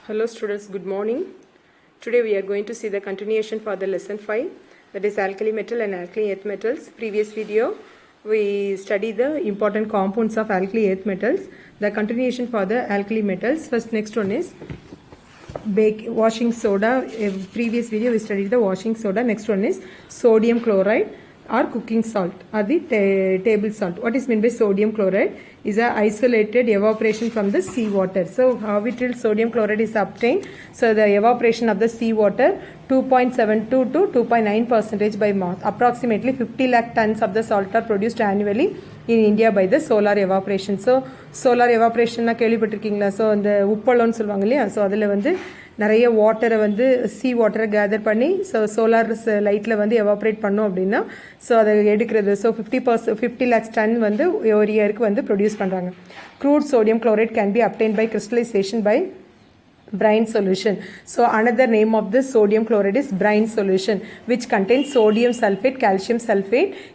Hello students, good morning. Today we are going to see the continuation for the lesson 5, that is alkali metal and alkali earth metals. Previous video we studied the important compounds of alkali earth metals. The continuation for the alkali metals. First, next one is washing soda. Previous video we studied the washing soda. Next one is sodium chloride or cooking salt or the table salt. What is meant by sodium chloride? Is a isolated evaporation from the seawater. So how it will sodium chloride is obtained? So the evaporation of the seawater 2.72 to 2.9% by mouth. Approximately 50 lakh tons of the salt are produced annually in India by the solar evaporation. So solar evaporation na கேள்விப்பட்டிருக்கீங்களா? So அந்த உப்பளம்னு சொல்லுவாங்க இல்லையா? So அதில் வந்து நிறைய வாட்டரை வந்து சீ வாட்டரை கேதர் பண்ணி ஸோ சோலார் லைட்டில் வந்து எவாப்ரேட் பண்ணோம் அப்படின்னா ஸோ அதை எடுக்கிறது. ஸோ 50 lakhs டன் வந்து ஒரு இயருக்கு வந்து ப்ரொடியூஸ் பண்ணுறாங்க. Crude sodium chloride can be obtained by crystallization by brine solution. So another name of this sodium chloride is brine solution, which contains sodium sulfate,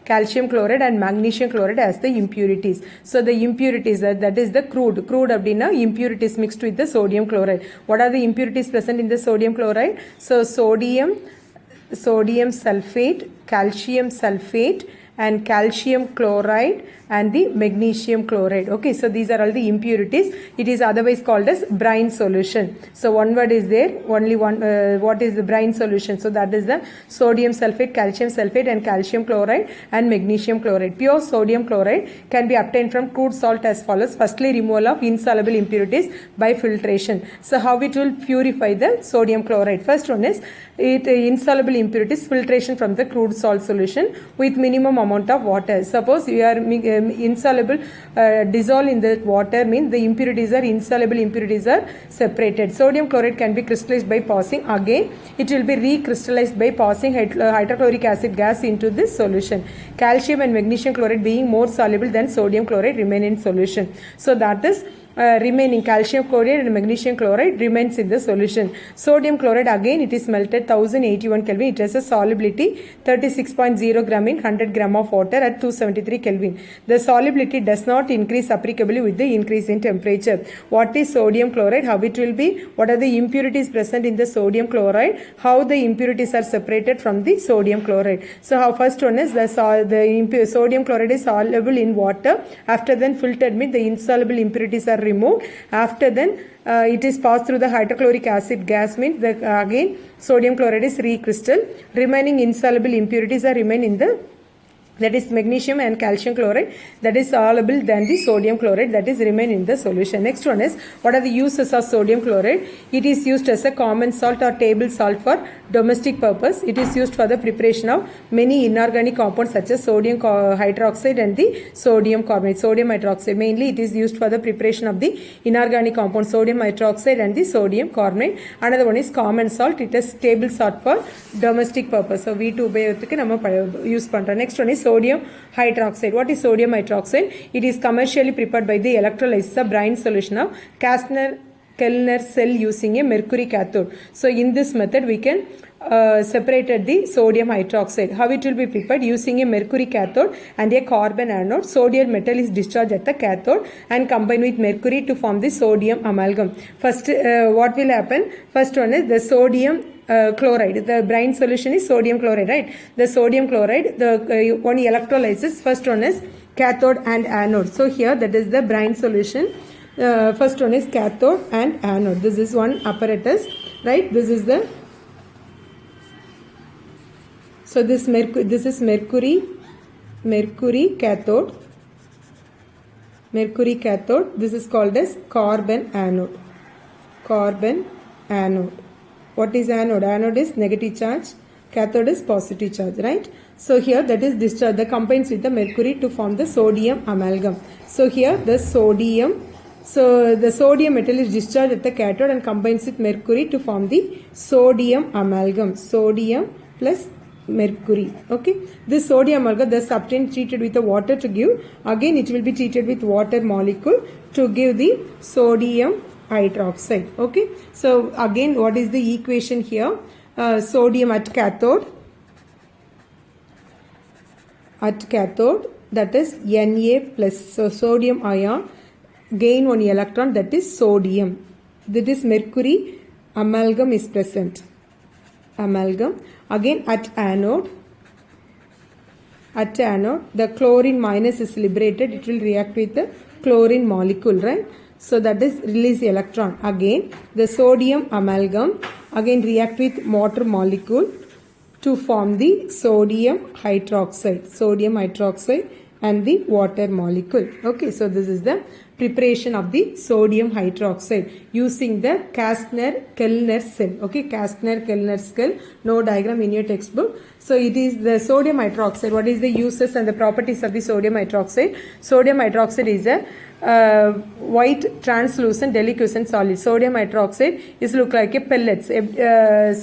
calcium chloride and magnesium chloride as the impurities. So the impurities that is the crude abdina impurities mixed with the sodium chloride. What are the impurities present in the sodium chloride? So sodium sulfate, calcium sulfate and calcium chloride and the magnesium chloride. Okay, so these are all the impurities. It is otherwise called as brine solution. So one word is there, only one. What is the brine solution? So that is the sodium sulfate, calcium sulfate and calcium chloride and magnesium chloride. Pure sodium chloride can be obtained from crude salt as follows. Firstly, removal of insoluble impurities by filtration. So how it will purify the sodium chloride? First one is insoluble impurities, filtration from the crude salt solution with minimum amount of water. Suppose you are insoluble, dissolve in the water means the impurities are insoluble, impurities are separated. Sodium chloride can be crystallized by passing, again it will be recrystallized by passing hydrochloric acid gas into this solution. Calcium and magnesium chloride being more soluble than sodium chloride remain in solution. So that is remaining calcium chloride and magnesium chloride remains in the solution. Sodium chloride, again it is melted 1081 Kelvin. It has a solubility 36.0 gram in 100 gram of water at 273 Kelvin. The solubility does not increase appreciably with the increase in temperature. What is sodium chloride? How it will be? What are the impurities present in the sodium chloride? How the impurities are separated from the sodium chloride? So how first one is the sodium chloride is soluble in water. After then filtered means the insoluble impurities are removed. After then it is passed through the hydrochloric acid gas means again sodium chloride is recrystal. Remaining insoluble impurities are remain in the, that is magnesium and calcium chloride, that is soluble than the sodium chloride, that is remain in the solution. Next one is what are the uses of sodium chloride? It is used as a common salt or table salt for domestic purpose. It is used for the preparation of many inorganic compounds such as sodium hydroxide and the sodium carbonate. Sodium hydroxide mainly it is used for the preparation of the inorganic compounds sodium hydroxide and the sodium carbonate. Another one is common salt. It is table salt for domestic purpose. So V2 உபயோகத்துக்கு நம்ம use பண்றோம். Next one is sodium hydroxide. What is sodium hydroxide? It is commercially prepared by the electrolysis of brine solution of Kellner cell using a mercury cathode. So in this method we can separated the sodium hydroxide. How it will be prepared? Using a mercury cathode and a carbon anode. Sodium metal is discharged at the cathode and combined with mercury to form the sodium amalgam. First what will happen? First one is the sodium chloride. The brine solution is sodium chloride, right? The sodium chloride, the one electrolysis. First one is cathode and anode. So here that is the brine solution. First one is cathode and anode. This is one apparatus, right? This is the, so this is mercury cathode. This is called as carbon anode. What is anode? Anode is negative charge, cathode is positive charge, right? So here that is discharged, that combines with the mercury to form the sodium amalgam. So here the sodium metal is discharged at the cathode and combines with mercury to form the sodium amalgam. Sodium plus mercury. Okay, this sodium amalgam thus obtained treated with the water to give, again it will be treated with water molecule to give the sodium hydroxide. Okay, so again what is the equation here? Sodium at cathode, that is Na plus, so sodium ion gain one electron, that is sodium. That is mercury amalgam is present. Amalgam. Again at anode, the chlorine minus is liberated. It will react with the chlorine molecule, right? So that is release electron. Again the sodium amalgam again react with water molecule to form the sodium hydroxide and the water molecule. Okay, so this is the preparation of the sodium hydroxide using the Kastner-Kellner cell. Okay, Kastner-Kellner cell, no diagram in your textbook. So it is the sodium hydroxide. What is the uses and the properties of the sodium hydroxide? Sodium hydroxide is a white translucent deliquescent solid. Sodium hydroxide is look like a pellets.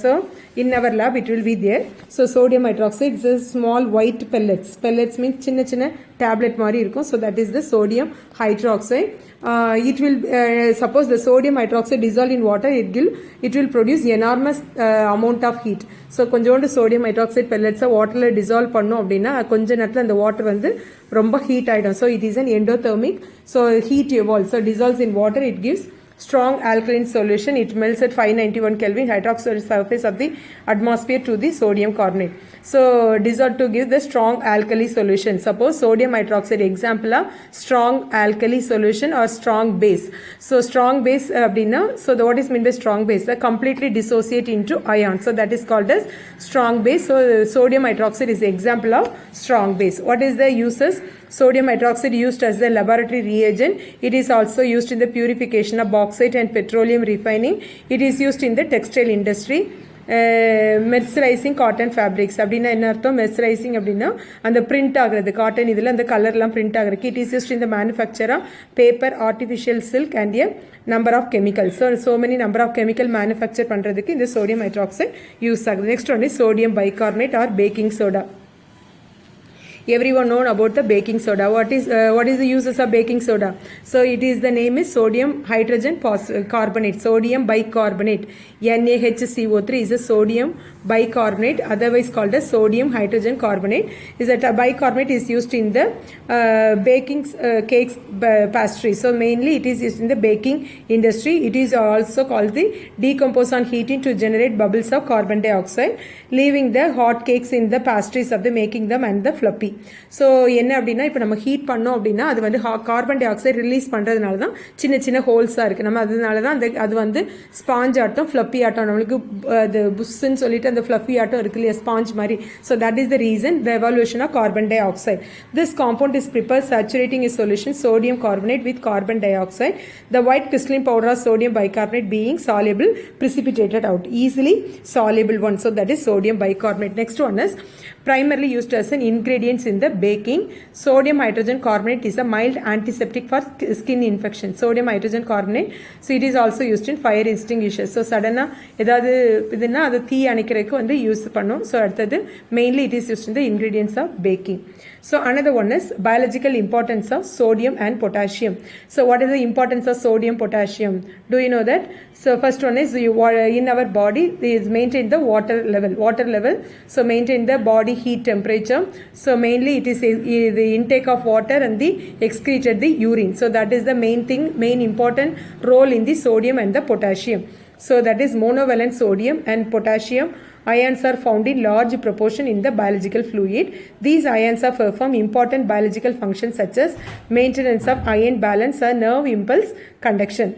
So in our lab it will be there. So sodium hydroxide is a small white pellets. Pellets means chinna tablet mari irukum. So that is the sodium hydroxide. It will suppose the sodium hydroxide dissolved in water, it will produce enormous amount of heat. So கொஞ்சோண்டு sodium hydroxide pellets waterல dissolve பண்ணோம் அப்படின்னா கொஞ்ச நேரத்துல அந்த water வந்து ரொம்ப heat ஆயிடும். So it is an endothermic. So heat evolves. So dissolves in water, it gives strong alkaline solution. It melts at 591 Kelvin hydroxide surface of the atmosphere to the sodium carbonate. So dissolve to give the strong alkali solution. Suppose sodium hydroxide example of strong alkali solution or strong base. So strong base abdina. So what is meant by strong base? Completely dissociate into ion. So that is called as strong base. So sodium hydroxide is the example of strong base. What is the uses? Sodium hydroxide used as a laboratory reagent. It is also used in the purification of bauxite and petroleum refining. It is used in the textile industry. Mercerizing cotton fabrics அப்படின்னா என்ன அர்த்தம்? மெர்சரைசிங் அப்படின்னா அந்த print ஆகுறது cotton இதில் அந்த கலர்லாம் print ஆகுறதுக்கு it is used in the manufacture of paper, artificial silk and a number of chemicals. So many number of chemical manufacture பண்ணுறதுக்கு இந்த சோடியம் ஹைட்ராக்சைடு யூஸ் ஆகுது. Next one is sodium bicarbonate or baking soda. Everyone know about the baking soda. What is the uses of baking soda? So it is the name is sodium hydrogen carbonate, sodium bicarbonate. NaHCO3 is a sodium bicarbonate, otherwise called as sodium hydrogen carbonate. Is that a bicarbonate is used in the baking cakes, pastry. So mainly it is used in the baking industry. It is also called the decompose on heating to generate bubbles of carbon dioxide, leaving the hot cakes in the pastries of the making them and the fluffy. So என்ன அப்படின்னா இப்போ நம்ம heat பண்ணோம் அப்படின்னா அது வந்து carbon di oxide release பண்ணுறதுனால தான் சின்ன சின்ன ஹோல்ஸாக இருக்குது. நம்ம அதனால தான் அது வந்து ஸ்பாஞ்ச் ஆட்டம், ஃப்ளப்பி ஆட்டம், நம்மளுக்கு அது புஷ்ன்னு சொல்லிட்டு அந்த ஃப்ளப்பி ஆட்டம் இருக்கு இல்லையா, ஸ்பாஞ்ச் மாதிரி. So that is the reason the evolution of carbon dioxide. This compound is prepare saturating is solution sodium carbonate with carbon dioxide. The white crystalline powder of sodium bicarbonate being soluble precipitated out, easily soluble one. So that is sodium bicarbonate. Next one is primarily used as an ingredients in the baking. Sodium hydrogen carbonate is a mild antiseptic for skin infection. Sodium hydrogen carbonate, so it is also used in fire extinguishers. So suddenly ஏதாவது இதுனா அது தீ அணைக்கிறதுக்கு வந்து use பண்ணும். So அடுத்தது mainly it is used in the ingredients of baking. So another one is biological importance of sodium and potassium. So what is the importance of sodium, potassium? Do you know that? So first one is in our body is maintain the water level. So maintain the body heat temperature. So mainly it is the intake of water and the excreted the urine. So that is the main important role in the sodium and the potassium. So that is monovalent sodium and potassium ions are found in large proportion in the biological fluid. These ions are perform important biological functions such as maintenance of ion balance and nerve impulse conduction.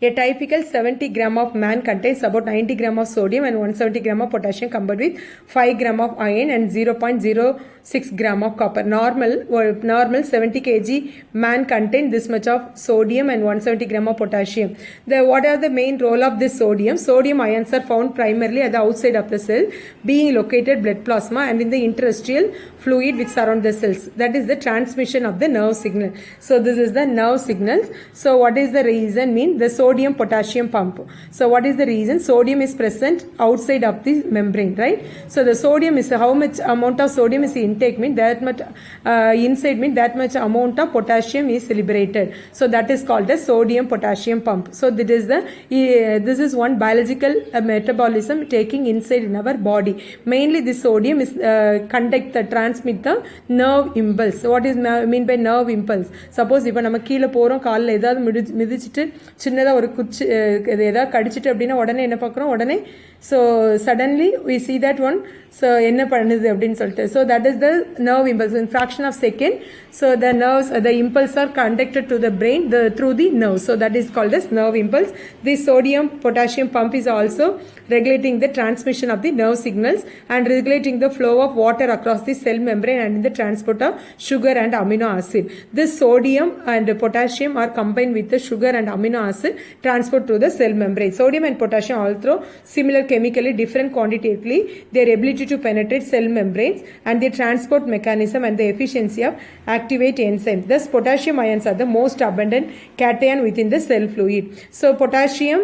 A typical 70 gram of man contains about 90 gram of sodium and 170 gram of potassium combined with 5 gram of iron and 0.06 gram of copper. Normal 70 kg man contain this much of sodium and 170 gram of potassium. What are the main role of this sodium? Sodium ions are found primarily at the outside of the cell, being located blood plasma and in the interstitial fluid which surround the cells. That is the transmission of the nerve signal. So this is the nerve signals. So what is the reason? The sodium potassium pump. So what is the reason? Sodium is present outside of the membrane, right? So the sodium is how much amount of sodium is intake means that much inside means that much amount of potassium is liberated. So that is called the sodium potassium pump. So this is one biological metabolism taking inside in our body. Mainly this sodium is transmit the nerve impulse. So what is mean by nerve impulse? Suppose இப்போ நம்ம கீழே போகிறோம், காலில் ஏதாவது மிதிச்சுட்டு சின்னதாக ஒரு குச்சி ஏதாவது கடிச்சிட்டு அப்படின்னா உடனே என்ன பார்க்குறோம், உடனே so suddenly we see that one. So என்ன பண்ணுது அப்படின்னு சொல்லிட்டு, so that is the nerve impulse. In fraction of second, so the nerves, the impulse are conducted to the brain through the nerves. So that is called as nerve impulse. This sodium potassium pump is also regulating the transmission of the nerve signals and regulating the flow of water across the cell membrane and in the transport of sugar and amino acid. This sodium and potassium are combined with the sugar and amino acid transport through the cell membrane. Sodium and potassium, although similar chemically, different quantitatively, their ability to penetrate cell membranes and their transport mechanism and the efficiency of activate enzymes. Thus, potassium ions are the most abundant cation within the cell fluid. So, potassium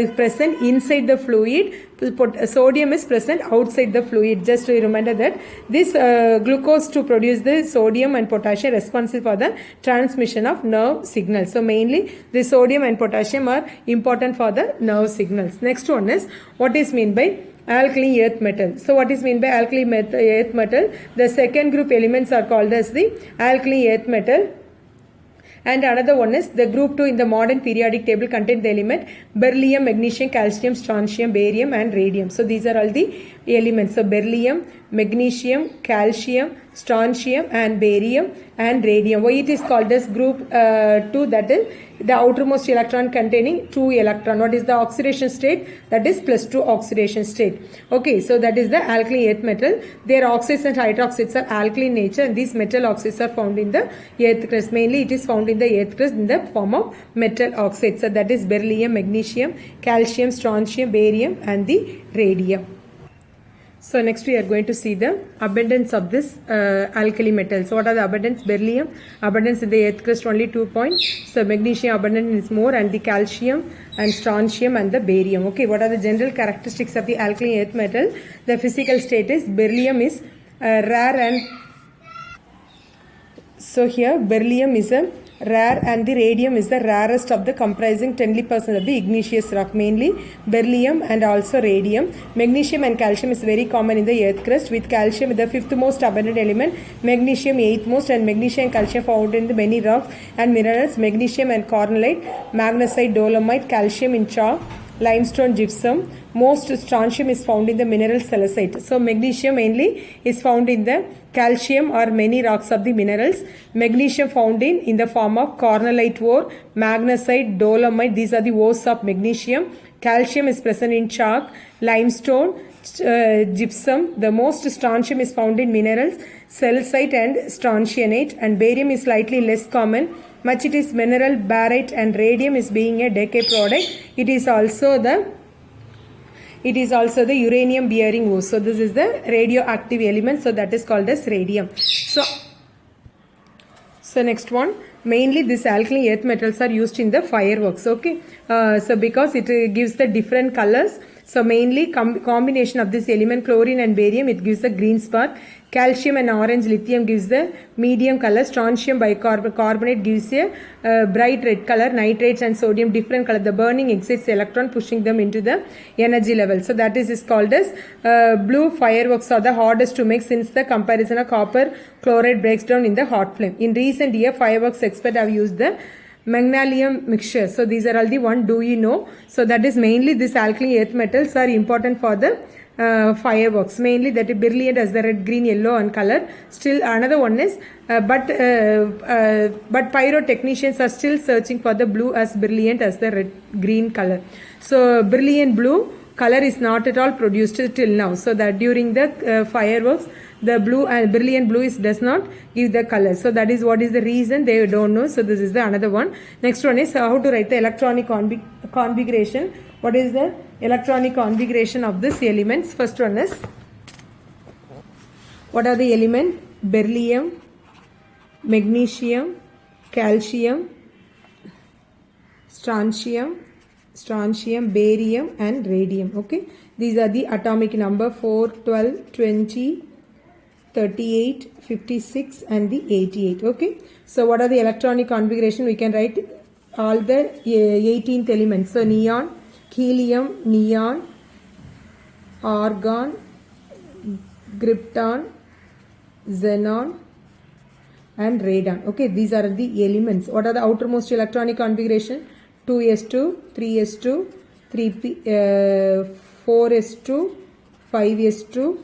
is present inside the fluid. Sodium is present outside the fluid. Just to remember that this glucose to produce the sodium and potassium responsible for the transmission of nerve signals. So mainly the sodium and potassium are important for the nerve signals. Next one is what is mean by alkaline earth metal. So what is mean by alkaline earth metal? The second group elements are called as the alkaline earth metal. And another one is the group 2 in the modern periodic table contain the element beryllium, magnesium, calcium, strontium, barium and radium. So these are all the elements. So beryllium, magnesium, calcium, strontium and barium and radium. Why it is called as group 2? That is the outermost electron containing 2 electron. What is the oxidation state? That is +2 oxidation state. Okay, so that is the alkaline earth metal. Their oxides and hydroxides are alkaline nature and these metal oxides are found in the earth crust. Mainly it is found in the earth crust in the form of metal oxides. So that is beryllium, magnesium, calcium, strontium, barium and the radium. So next we are going to see the abundance of this alkali metal. So what are the abundance? Beryllium abundance in the earth crust only 2 points. So magnesium abundance is more and the calcium and strontium and the barium. Okay, what are the general characteristics of the alkaline earth metal? The physical state is beryllium is rare and so here beryllium is a rare and the radium is the rarest of the comprising 10% of the igneous rock, mainly beryllium and also radium. Magnesium and calcium is very common in the earth crust, with calcium the 5th most abundant element, magnesium 8th most, and magnesium and calcium found in the many rocks and minerals. Magnesium and cornellite, magnesite, dolomite, calcium in chalk, limestone, gypsum. Most strontium is found in the mineral silicate. So magnesium mainly is found in the calcium or many rocks of the minerals. Magnesium found in the form of cornellite ore, magnesite, dolomite. These are the ores of magnesium. Calcium is present in chalk, limestone, gypsum. The most strontium is found in minerals, silicate and strontianate, and barium is slightly less common. Much it is mineral barite, and radium is being a decay product. It is also the uranium bearing ore. So this is the radioactive element. So that is called as radium. So next one, mainly these alkaline earth metals are used in the fireworks. Okay, so because it gives the different colors. So mainly combination of this element chlorine and barium, it gives the green spark. Calcium and orange lithium gives the medium color. Strontium bicarbonate gives a bright red color. Nitrates and sodium different color. The burning excites the electron, pushing them into the energy level. So that is called as blue fireworks are the hardest to make, since the comparison of copper chloride breaks down in the hot flame. In recent year, fireworks experts have used the magnesium mixture. So these are all the one do you know. So that is mainly this alkaline earth metals are important for the fireworks, mainly that is brilliant as the red, green, yellow and color. Still another one is but pyrotechnicians are still searching for the blue as brilliant as the red, green color. So brilliant blue color is not at all produced till now. So that during the fireworks, the blue and brilliant blue does not give the color. So that is what is the reason, they don't know. So this is the another one. Next one is how to write the electronic configuration. What is the electronic configuration of this elements? First one is, what are the element? Beryllium, magnesium, calcium, strontium, barium and radium. Okay, these are the atomic number 4, 12, 20, 38, 56 and the 88. Okay. So what are the electronic configuration? We can write all the 18th elements. So neon, helium, neon, argon, krypton, xenon and radon. Okay, these are the elements. What are the outermost electronic configuration? 2s2, 3s2, 4s2, 5s2,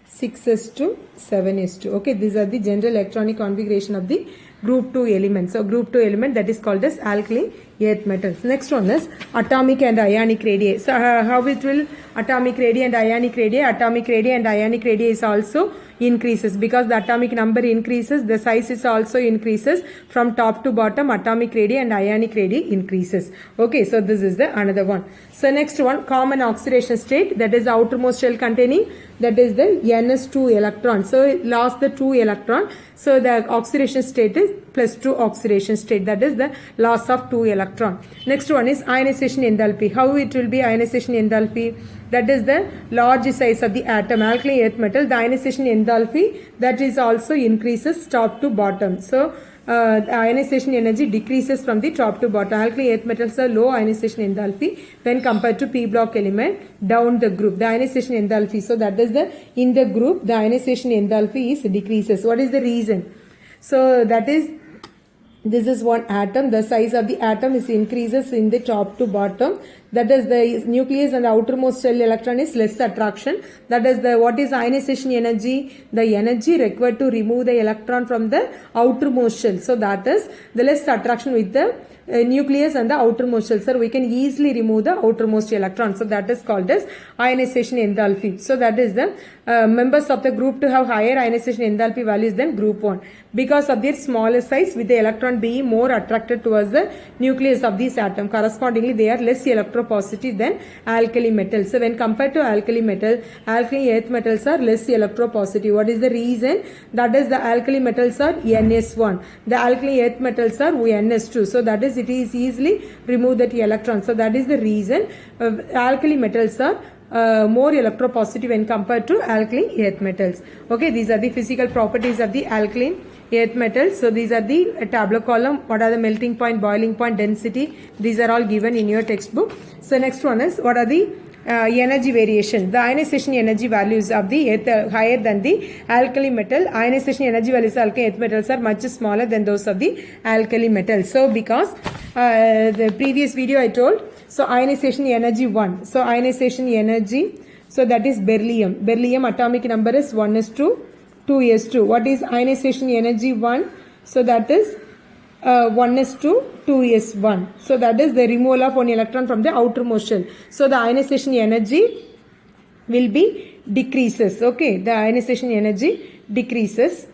6s2, 7s2. Okay, these are the general electronic configuration of the group 2 elements. So group 2 element, that is called as alkali earth metals. Next one is atomic and ionic radii. So how it will atomic radii and ionic radii? Atomic radii and ionic radii is also increases because the atomic number increases, the size is also increases from top to bottom. Atomic radii and ionic radii increases. Okay, so this is the another one. So next one, common oxidation state, that is outermost shell containing, that is the ns2 electron. So it lost the 2 electron. So the oxidation state is +2 oxidation state, that is the loss of 2 electron. Next one is ionization enthalpy. How it will be ionization enthalpy? That is the large size of the atom, alkali earth metal. The ionization enthalpy, that is also increases top to bottom. So the ionization energy decreases from the top to bottom. Alkali earth metals are low ionization enthalpy when compared to p block element down the group. The ionization enthalpy, so that is the in the group the ionization enthalpy is decreases. What is the reason? So that is, this is one atom, the size of the atom is increases in the top to bottom. That is the nucleus and the outermost shell electron is less attraction. That is the, what is ionization energy? The energy required to remove the electron from the outermost shell. So that is the less attraction with the nucleus and the outermost shell. So we can easily remove the outermost electron. So that is called as ionization enthalpy. So that is the members of the group to have higher ionization enthalpy values than group 1 because of their smaller size, with the electron being more attracted towards the nucleus of this atom. Correspondingly, they are less electropositive than alkali metals. So when compared to alkali metal, alkali earth metals are less electropositive. What is the reason? That is the alkali metals are ns1, the alkali earth metals are ns2. So that is, it is easily remove that electron. So that is the reason alkali metals are more electropositive when compared to alkali earth metals. Okay, these are the physical properties of the alkaline earth metals. So these are the tabular column. What are the melting point, boiling point, density? These are all given in your textbook. So next one is, what are the energy variation? The ionization energy values of the earth higher than the alkali metal. Ionization energy values of alkali earth metals are much smaller than those of the alkali metals. So because the previous video I told, so ionization energy 1. So ionization energy, so that is beryllium. Beryllium atomic number is 1s2, 2s2. What is ionization energy 1? So that is 1s2, 2s1. So that is the removal of 1 electron from the outermost shell. So the ionization energy will be decreases. Okay, the ionization energy decreases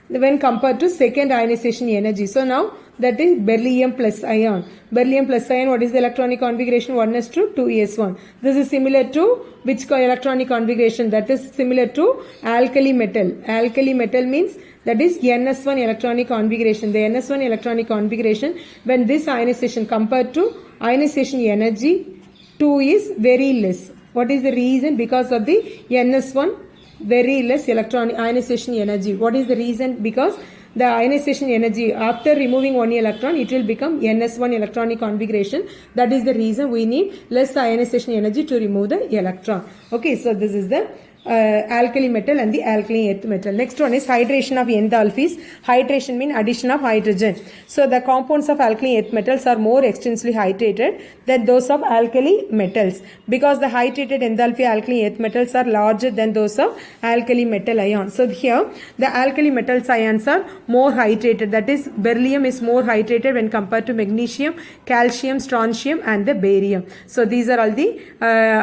when compared to second ionization energy. So now that is beryllium plus ion. Beryllium plus ion, what is the electronic configuration? 1s2, 2s1. This is similar to which electronic configuration? That is similar to alkali metal. Alkali metal means that is ns1 electronic configuration. The ns1 electronic configuration, when this ionization compared to ionization energy 2 is very less. What is the reason? Because of the ns1 very less electron ionization energy. What is the reason? Because the ionization energy, after removing 1 electron, it will become ns1 electronic configuration. That is the reason we need less ionization energy to remove the electron. Okay, so this is the alkali metal and the alkali earth metal. Next one is hydration of enthalpies. Hydration means addition of hydrogen. So the compounds of alkali earth metals are more extensively hydrated than those of alkali metals, because the hydrated enthalpy alkali earth metals are larger than those of alkali metal ions. So here the alkali metals ions are more hydrated. That is, beryllium is more hydrated when compared to magnesium, calcium, strontium and the barium. So these are all the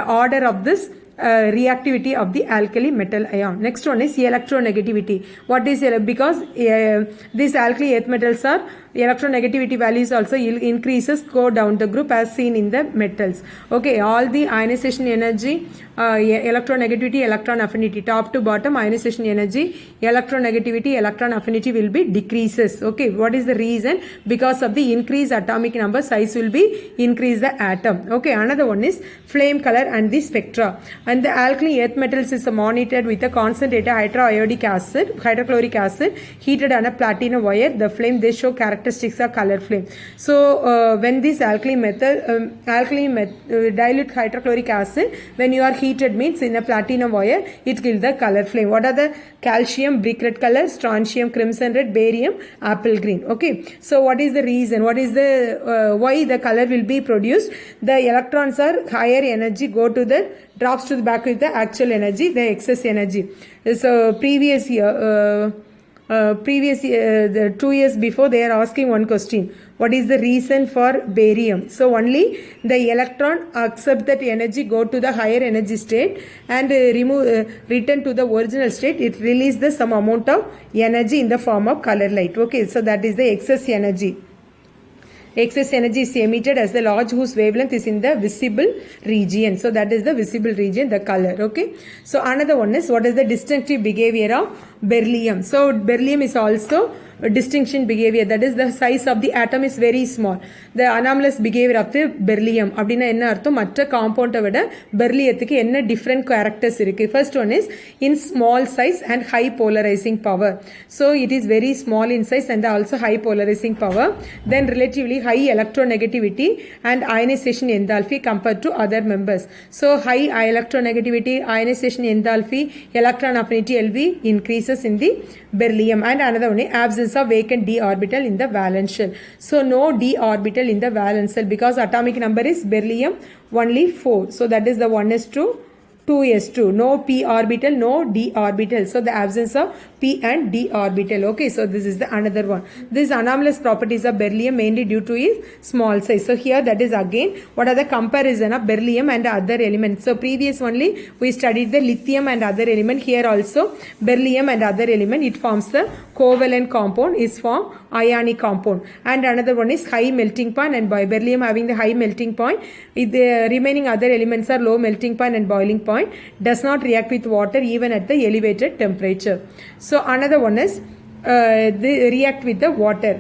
order of this reactivity of the alkali metal ion. Next one is electronegativity. What is because these alkali earth metals are electronegativity values also increases, go down the group as seen in the metals. Okay, all the ionization energy, electronegativity, electron affinity, top to bottom ionization energy, electronegativity, electron affinity will be decreases. Okay, what is the reason? Because of the increased atomic number, size will be increase the atom. Okay, another one is flame color and the spectra. And the alkaline earth metals is monitored with a concentrated hydrochloric acid heated on a platinum wire. The flame, they show characteristics of color flame. So when this alkaline dilute hydrochloric acid, when you are heated means in a platinum wire, it gives the color flame. What are the calcium brick red color, strontium crimson red, barium apple green. Okay, so what is the reason? What is the why the color will be produced? The electrons are higher energy, go to the drops to the back with the actual energy, the excess energy. So previous year, the 2 years before, they are asking one question: what is the reason for barium? So only the electron accept that energy, go to the higher energy state and return to the original state. It releases some amount of energy in the form of color light. Okay, so that is the excess energy. Excess energy is emitted as the large whose wavelength is in the visible region. So that is the visible region, the color. Okay. So another one is, what is the distinctive behavior of beryllium? So beryllium is also a distinction behavior, that is the size of the atom is very small. The anomalous behavior of the beryllium அப்படினா என்ன அர்த்தம்? மற்ற காம்பவுண்டை விட பெர்லியத்துக்கு என்ன different characters இருக்கு? First one is in small size and high polarizing power. So it is very small in size and also high polarizing power. Then relatively high electronegativity and ionization enthalpy compared to other members. So high electronegativity, ionization enthalpy, electron affinity LV increases in the beryllium. And another one is absence of vacant d orbital in the valence shell. So no d orbital in the valence shell because atomic number is beryllium only 4. So that is the 1s2 2s2, no p orbital, no d orbital. So the absence of p and d orbital. Okay, so this is the another one. This anomalous properties of beryllium mainly due to its small size. So here that is again what are the comparison of beryllium and other elements. So previous only we studied the lithium and other element. Here also beryllium and other element, it forms the covalent compound, is formed ionic compound. And another one is high melting point, and by beryllium having the high melting point, the remaining other elements are low melting point and boiling point, does not react with water even at the elevated temperature. So another one is they react with the water.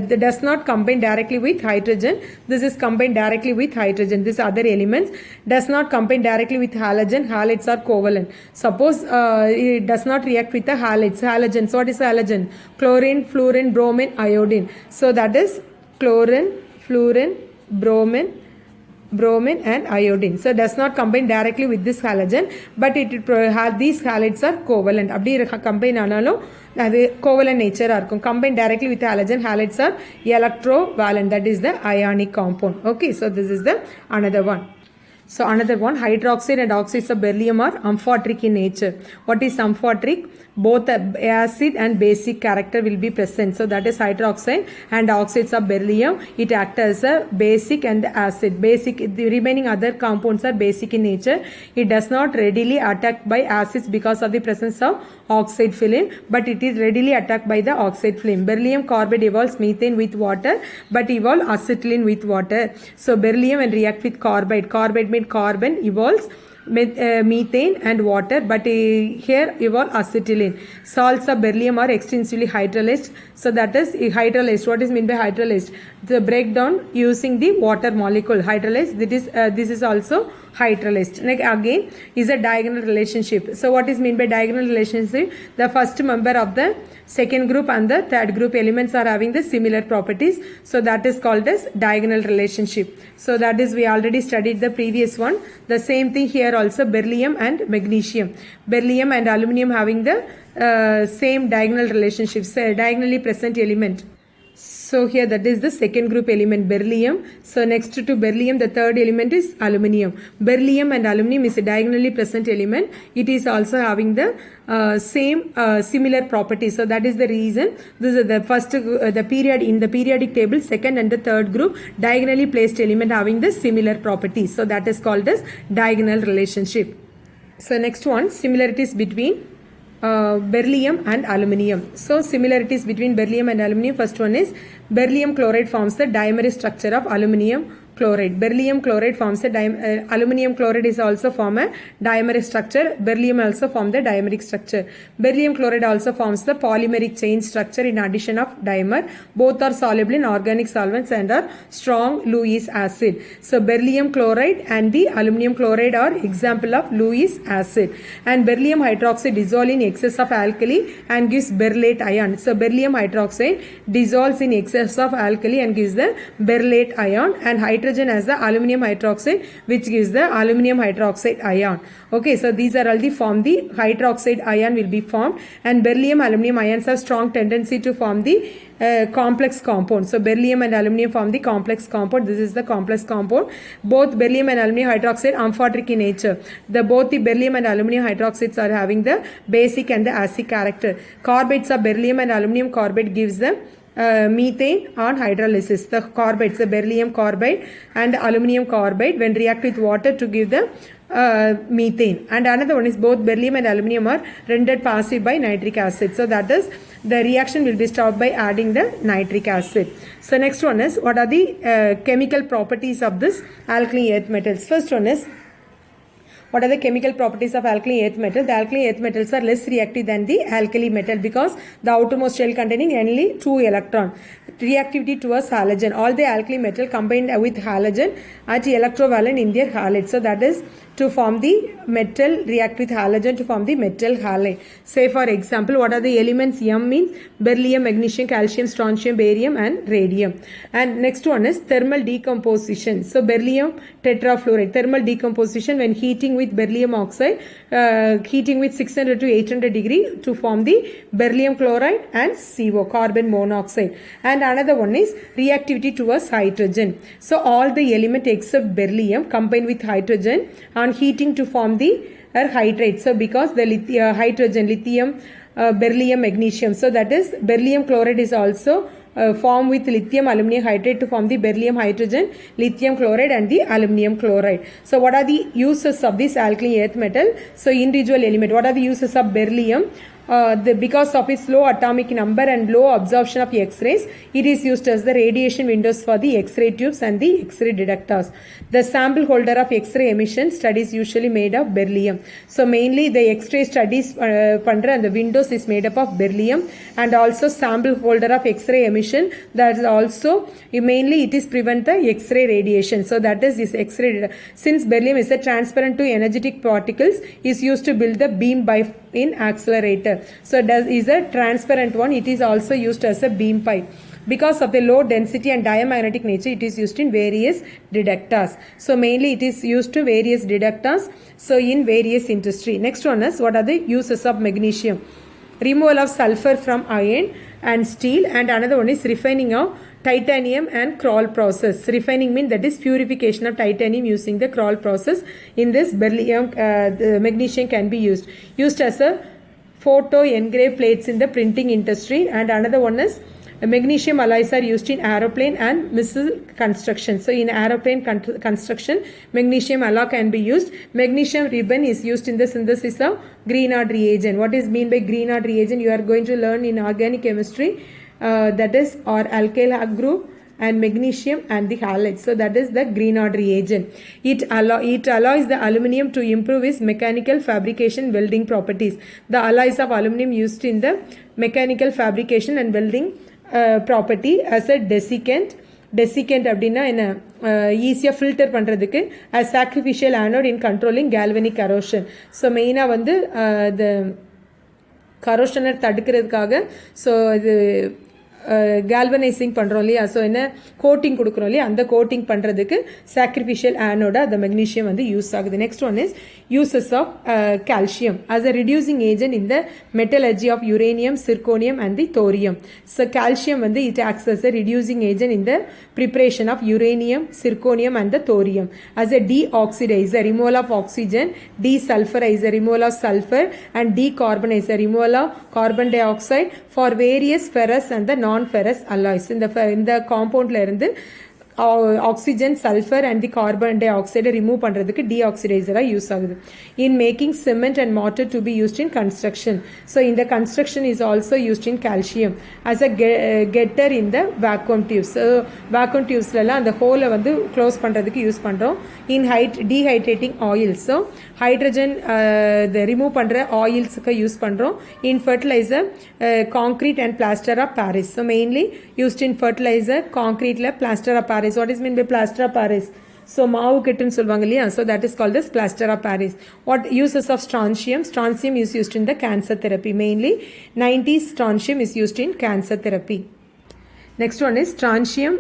That does not combine directly with hydrogen. This is combined directly with hydrogen. These other elements does not combine directly with halogen. Halides are covalent. Suppose it does not react with the halides. Halogens. What is halogen? Chlorine, fluorine, bromine, iodine. So that is chlorine, fluorine, bromine and iodine. So does not combine directly with this halogen, but it have these halides are covalent. அப்படி combine ஆனாலும் அது covalent nature இருக்கும். Combine directly with halogen, halides are electrovalent, that is the ionic compound. Okay, so this is the another one. So another one, hydroxide and oxides of beryllium are amphoteric in nature. What is amphoteric? Both acid and basic character will be present. So that is hydroxide and oxides of beryllium. It acts as a basic and acid. Basic, the remaining other compounds are basic in nature. It does not readily attacked by acids because of the presence of oxide film, but it is readily attacked by the oxide film. Beryllium carbide evolves methane with water, but evolve acetylene with water. So beryllium will react with carbide. Carbide means carbon evolves methane and water, but here evolve acetylene. Salts of beryllium are extensively hydrolyzed. So that is hydrolyzed. What is meant by hydrolyzed? The breakdown using the water molecule. Hydrolyzed. This is also hydrolyzed. Like again is a diagonal relationship. So what is meant by diagonal relationship? The first member of the second group and the third group elements are having the similar properties. So that is called as diagonal relationship. So that is, we already studied the previous one. The same thing here also, beryllium and magnesium. Beryllium and aluminum having the same diagonal relationships, diagonally present element. So here that is the second group element, beryllium. So next to beryllium, the third element is aluminium. Beryllium and aluminum is a diagonally present element. It is also having the same similar properties. So that is the reason this is the first the period in the periodic table, second and the third group diagonally placed element having the similar properties. So that is called as diagonal relationship. So next one, similarities between beryllium and aluminium. So similarities between beryllium and aluminium. First one is beryllium chloride forms the dimeric structure of aluminium chloride. Beryllium chloride forms a aluminium chloride is also form a dimeric structure. Beryllium also form the dimeric structure. Beryllium chloride also forms the polymeric chain structure in addition of dimer. Both are soluble in organic solvents and are strong Lewis acid. So beryllium chloride and the aluminium chloride are example of Lewis acid. And beryllium hydroxide dissolve in excess of alkali and gives berylate ion. So beryllium hydroxide dissolves in excess of alkali and gives the berylate ion, and hydrogen as the aluminium hydroxide, which gives the aluminium hydroxide ion. Okay, so these are all the form. The hydroxide ion will be formed, and beryllium aluminium ions have strong tendency to form the complex compound. So beryllium and aluminium form the complex compound. This is the complex compound. Both beryllium and aluminium hydroxide amphoteric in nature. Both the beryllium and aluminium hydroxides are having the basic and the acid character. Carbates of beryllium and aluminium carbide gives the methane on hydrolysis. The carbides, the beryllium carbide and aluminium carbide, when react with water to give the methane. And another one is both beryllium and aluminium are rendered passive by nitric acid. So that is, the reaction will be stopped by adding the nitric acid. So next one is, what are the chemical properties of this alkaline earth metals? First one is, what are the chemical properties of alkaline earth metal? The alkaline earth metals are less reactive than the alkali metal because the outermost shell containing only 2 electrons. Reactivity towards halogen. All the alkali metal combined with halogen at electrovalent in their halide. So that is to form the metal, react with halogen to form the metal halide. Say for example, what are the elements? M means beryllium, magnesium, calcium, strontium, barium and radium. And next one is thermal decomposition. So beryllium tetrafluoride, thermal decomposition when heating with beryllium oxide, heating with 600 to 800 degree to form the beryllium chloride and CO, carbon monoxide. And another one is reactivity towards hydrogen. So all the element except beryllium combined with hydrogen on heating to form the hydrate. So because the hydrogen, lithium, beryllium, magnesium. So that is beryllium chloride is also formed with lithium aluminum hydrate to form the beryllium hydrogen, lithium chloride and the aluminum chloride. So what are the uses of this alkaline earth metal? So individual element. What are the uses of beryllium? Because of its low atomic number and low absorption of X-rays, it is used as the radiation windows for the X-ray tubes and the X-ray detectors. The sample holder of X-ray emission studies usually made of beryllium. So mainly the X-ray studies and the windows is made up of beryllium, and also sample holder of X-ray emission, that is also mainly it is prevent the X-ray radiation. So that is this X-ray. Since beryllium is a transparent to energetic particles, is used to build the beam by in accelerator. So is a transparent one. It is also used as a beam pipe. Because of the low density and diamagnetic nature, it is used in various detectors. So mainly it is used to various detectors. So in various industry. Next one is, what are the uses of magnesium? Removal of sulfur from iron and steel, and another one is refining of titanium and Kroll process. Refining means that is purification of titanium using the Kroll process. In this beryllium, the magnesium can be used as a photo engrave plates in the printing industry. And another one is magnesium alloys are used in aeroplane and missile construction. So in aeroplane construction, magnesium alloy can be used. Magnesium ribbon is used in the synthesis of Grignard reagent. What is mean by Grignard reagent? You are going to learn in organic chemistry. That is or alkyl group and magnesium and the halides. So that is the Grignard reagent. It alloys the aluminium to improve its mechanical fabrication welding properties. The alloys of aluminium used in the mechanical fabrication and welding property as a desiccant. Desiccant அப்படின்னா என்ன, ஈஸியாக filter பண்ணுறதுக்கு as sacrificial anode in controlling galvanic corrosion. So மெயினாக வந்து the corrosion தடுக்கிறதுக்காக so இது galvanizing பண்ணுறோம் இல்லையா, ஸோ என்ன கோட்டிங் கொடுக்குறோம் இல்லையா, அந்த கோட்டிங் பண்ணுறதுக்கு சாக்ரிஃபிஷியல் ஆனோட அந்த மெக்னீஷியம் வந்து யூஸ் ஆகுது. Next one is uses of calcium as a reducing agent in the metallurgy of uranium, zirconium and the thorium. So calcium வந்து it acts as a reducing agent in the preparation of uranium, zirconium and the thorium. As a deoxidizer, removal of oxygen, desulfurizer, removal of sulfur and decarbonizer, removal of carbon dioxide for various ferrous and the non-ferrous alloys. இந்த compoundல இருந்து oxygen sulphur and the carbon டை ஆக்சைடை remove பண்ணுறதுக்கு டீஆக்சிடைசராக use ஆகுது. In making cement and mortar to be used in construction. So இந்த construction is also used in calcium as a getter in the vacuum tubes. Vacuum டியூப்ஸ்லாம் அந்த ஹோலை வந்து க்ளோஸ் பண்ணுறதுக்கு யூஸ் பண்ணுறோம். In dehydrating oils, so hydrogen remove பண்ணுற ஆயில்ஸுக்கு use பண்ணுறோம். In fertiliser concrete and plaster of Paris. So mainly used in fertiliser காங்க்ரீட்டில் plaster of Paris. What is meant by plaster of Paris? So மாவு கட்டுன்னு சொல்வாங்க இல்லையா, so that is called as plaster of Paris. What uses of strontium? Strontium is used in the cancer therapy. Mainly 90s strontium is used in cancer therapy. Next one is strontium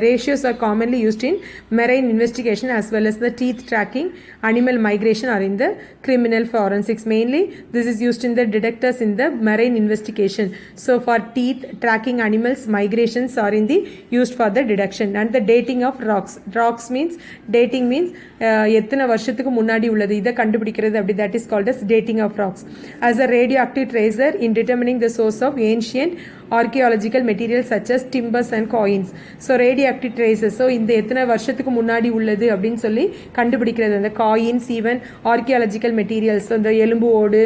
ratios are commonly used in marine investigation as well as the teeth tracking, animal migration or in the criminal forensics. Mainly this is used in the detectors in the marine investigation. So for teeth tracking animals migrations are in the used for the detection. And the dating of rocks. Rocks means dating means எத்தனை வருஷத்துக்கு முன்னாடி உள்ளது இதை கண்டுபிடிக்கிறது அப்படி, that is called as dating of rocks. As a radioactive tracer in determining the source of ancient archaeological materials such as timbers and coins. So radioactive traces, so இந்த எத்தனை வருஷத்துக்கு முன்னாடி உள்ளது அப்படின்னு சொல்லி கண்டுபிடிக்கிறது. அந்த காயின்ஸ், ஈவன் ஆர்கியாலஜிக்கல் மெட்டீரியல்ஸ், அந்த எலும்பு ஓடு,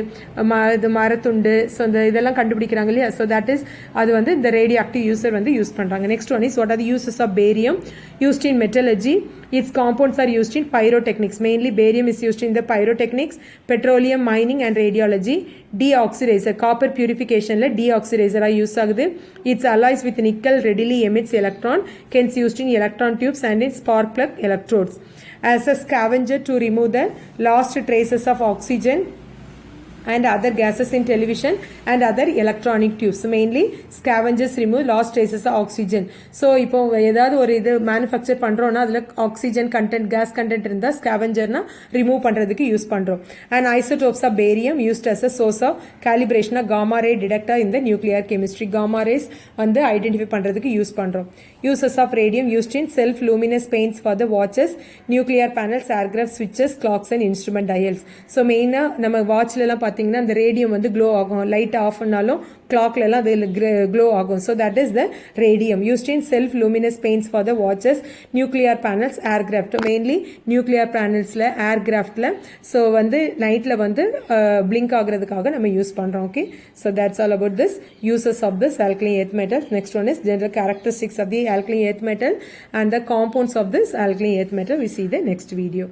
மரத்துண்டு, ஸோ இந்த இதெல்லாம் கண்டுபிடிக்கிறாங்க இல்லையா, ஸோ தட் இஸ் அது வந்து இந்த ரேடியோஆக்டிவ் யூஸர் வந்து யூஸ் பண்ணுறாங்க. Next one is what are the uses of barium used in metallurgy. Its compounds are used in pyrotechnics. Mainly barium is used in the pyrotechnics, petroleum mining and radiology. Deoxidizer, copper purification la deoxidizer are used agudhu. Its alloys with nickel readily emits electron, hence used in electron tubes and in spark plug electrodes. As a scavenger to remove the lost traces of oxygen and other gases in television and other electronic tubes. Mainly scavengers remove lost traces of oxygen. So இப்போ ஏதாவது ஒரு இது manufacture பண்ணுறோன்னா அதில் oxygen content, gas content இருந்தால் ஸ்கேவெஞ்சர்னா remove பண்ணுறதுக்கு use பண்ணுறோம். And isotopes of barium used as a source of calibration of gamma ray detector இந்த நியூக்ளியர் கெமிஸ்ட்ரி. காமா ரேஸ் வந்து ஐடென்டிஃபை பண்ணுறதுக்கு யூஸ் பண்ணுறோம். Uses of radium used in self luminous paints for the watches, nuclear panels, aircraft ஸ்விட்சஸ், clocks and instrument dials. So மெயினாக நம்ம வாட்ச்லலாம் பார்த்தீங்கன்னா அந்த radium வந்து க்ளோ ஆகும். லைட் ஆஃப் பண்ணாலும் கிளாக்லலாம் அதில் க்ளோ ஆகும். So that is the radium used in self luminous paints for the watches, nuclear panels, aircraft. Mainly nuclear பேனல்ஸில், ஏர்கிராஃப்டில் ஸோ வந்து நைட்டில் வந்து பிளிங்க் ஆகிறதுக்காக நம்ம யூஸ் பண்ணுறோம். Okay, so that's all about this uses of this alkaline earth metal. Next one is general characteristics of the alkaline earth metal and the compounds of this alkaline earth metal. We see the next video.